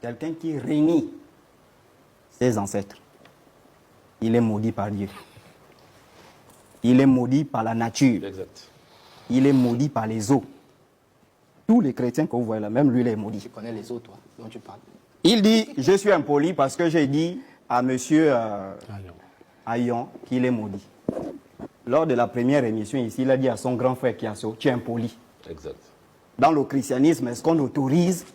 quelqu'un qui réunit ses ancêtres, il est maudit par Dieu. Il est maudit par la nature. Exact. Il est maudit par les eaux. Tous les chrétiens que vous voyez là, même lui, il est maudit. Tu connais les eaux, toi, dont tu parles. Il dit, je suis impoli parce que j'ai dit à monsieur Ayon qu'il est maudit. Lors de la première émission ici, il a dit à son grand frère Kiasso, tu es impoli. Exact. Dans le christianisme, est-ce qu'on autorise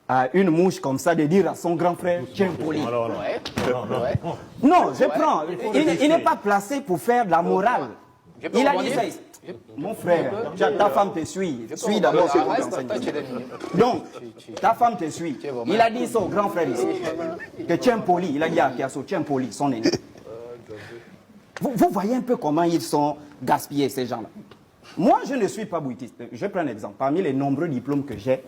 à une mouche comme ça de dire à son grand frère, tu es impoli? Non, je prends. Il n'est pas placé pour faire de la morale. Il a dit ça. Mon frère, ta femme te suit. Suis d'abord ce qu'on t'enseigne. Donc, ta femme te suit. Il a dit ça au grand frère ici. Que tu es impoli. Il a dit à Kiasso, tu es impoli, son aîné. Vous voyez un peu comment ils sont gaspillés, ces gens-là. Moi, je ne suis pas bouddhiste. Je prends un exemple. Parmi les nombreux diplômes que j'ai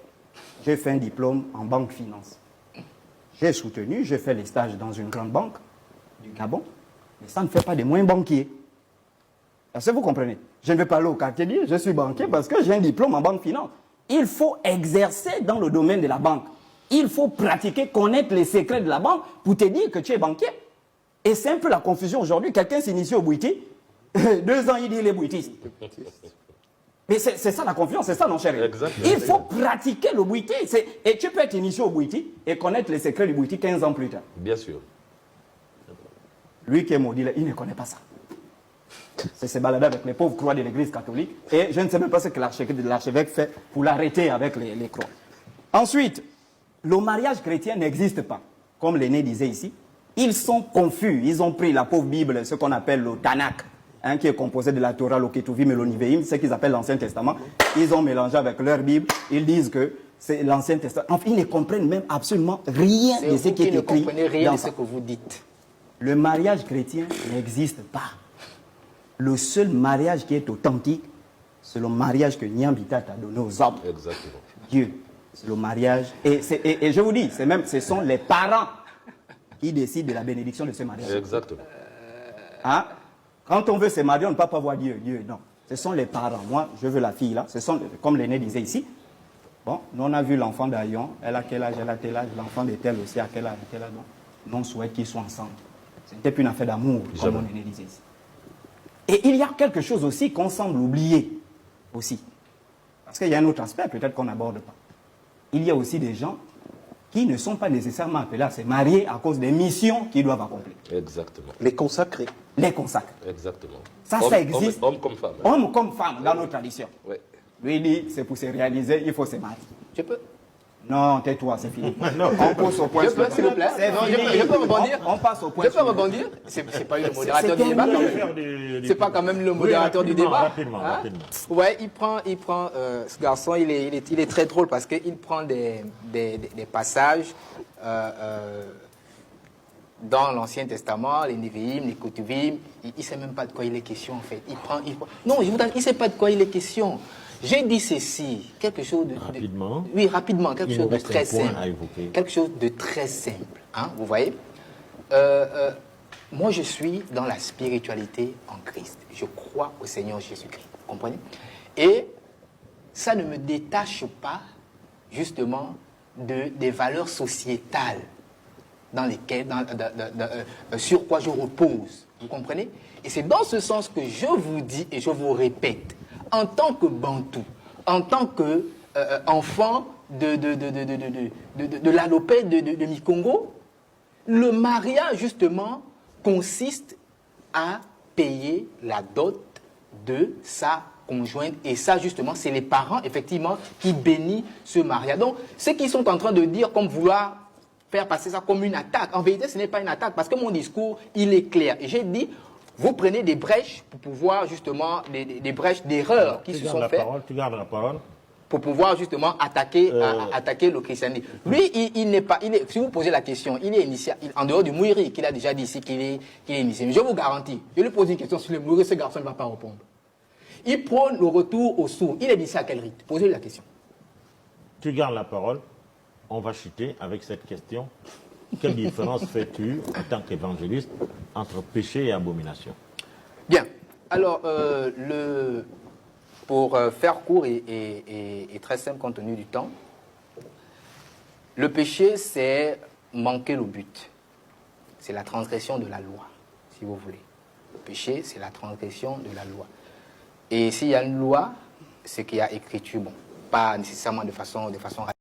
fait un diplôme en banque finance. J'ai soutenu, j'ai fait les stages dans une grande banque du Gabon, mais ça ne fait pas de moi un banquier. Est-ce que vous comprenez? Je ne vais pas aller au quartier dire je suis banquier parce que j'ai un diplôme en banque finance. Il faut exercer dans le domaine de la banque. Il faut pratiquer, connaître les secrets de la banque pour te dire que tu es banquier. Et c'est un peu la confusion aujourd'hui. Quelqu'un s'initie au Bouiti, 2 ans il dit il est bouitiste. Mais c'est ça la confiance, c'est ça non chéri. Il faut pratiquer le Bouiti. Et tu peux être initié au Bouiti et connaître les secrets du Bouiti 15 ans plus tard. Bien sûr. Lui qui est maudit, il ne connaît pas ça. C'est se balader avec les pauvres croix de l'église catholique. Et je ne sais même pas ce que l'archevêque fait pour l'arrêter avec les croix. Ensuite, le mariage chrétien n'existe pas. Comme l'aîné disait ici, ils sont confus. Ils ont pris la pauvre Bible, ce qu'on appelle le Tanakh, qui est composé de la Torah, le Ketuvim et le Niveim, ce qu'ils appellent l'Ancien Testament. Ils ont mélangé avec leur Bible. Ils disent que c'est l'Ancien Testament. Enfin, ils ne comprennent même absolument rien de ce qui est écrit. Vous ne comprenez rien de ce que vous dites. Le mariage chrétien n'existe pas. Le seul mariage qui est authentique, c'est le mariage que Nyambita a donné aux hommes. Exactement. Dieu, c'est le mariage. Et je vous dis, ce sont les parents qui décident de la bénédiction de ce mariage. Exactement. Hein? Quand on veut se marier, on ne peut pas voir Dieu. Dieu, non. Ce sont les parents. Moi, je veux la fille là. Ce sont, comme l'aîné disait ici. Bon, nous on a vu l'enfant d'Ayon. Elle a quel âge? Elle a tel âge. L'enfant de tel aussi a quel âge? Tel âge. Non, on souhaite qu'ils soient ensemble. Ce n'était plus une affaire d'amour, comme mon aîné disait ici. Et il y a quelque chose aussi qu'on semble oublier aussi. Parce qu'il y a un autre aspect peut-être qu'on n'aborde pas. Il y a aussi des gens qui ne sont pas nécessairement appelés à se marier à cause des missions qu'ils doivent accomplir. Exactement. Les consacrés. Les consacrés. Exactement. Ça existe. Homme comme femme. Homme comme femme dans nos traditions. Ouais. Lui il dit, c'est pour se réaliser, il faut se marier. Je peux. Non, tais-toi, c'est fini. On passe au point. Je peux, s'il vous plaît. Je peux rebondir. On passe au point. Je peux rebondir. C'est pas le modérateur du débat. C'est pas quand même le modérateur du débat. Rapidement. Ouais, il prend ce garçon, il est très drôle parce qu'il prend des passages dans l'Ancien Testament, les Nevi'im, les Ketuvim. Il ne sait même pas de quoi il est question en fait. Non, il ne sait pas de quoi il est question. J'ai dit ceci, quelque chose de... Rapidement. Oui, rapidement, quelque chose de très simple. Quelque chose de très simple, hein, vous voyez. Moi, je suis dans la spiritualité en Christ. Je crois au Seigneur Jésus-Christ, vous comprenez? Et ça ne me détache pas, justement, des valeurs sociétales dans lesquelles, sur quoi je repose, vous comprenez? Et c'est dans ce sens que je vous dis et je vous répète, en tant que Bantou, en tant que enfant de l'Alopé de Mikongo, le mariage, justement, consiste à payer la dot de sa conjointe. Et ça, justement, c'est les parents, effectivement, qui bénissent ce mariage. Donc, ceux qui sont en train de dire, comme vouloir faire passer ça comme une attaque, en vérité, ce n'est pas une attaque, parce que mon discours, il est clair. Et j'ai dit, vous prenez des brèches pour pouvoir, justement, des brèches d'erreurs qui se sont faites. Tu gardes la parole. Pour pouvoir, justement, attaquer le christianisme. Lui, il n'est pas... si vous posez la question, il est initié, en dehors du Mouiri, qu'il a déjà dit ici qu'il est initié. Mais je vous garantis, je lui pose une question sur le Mouiri, ce garçon ne va pas répondre. Il prône le retour au sourd. Il est initié à quel rite? Posez-lui la question. Tu gardes la parole. On va chuter avec cette question. Quelle différence fais-tu, en tant qu'évangéliste, entre péché et abomination? Bien. Alors, pour faire court et très simple compte tenu du temps, Le péché, c'est manquer le but. C'est la transgression de la loi, si vous voulez. Le péché, c'est la transgression de la loi. Et s'il y a une loi, c'est qu'il y a écriture, bon, pas nécessairement de façon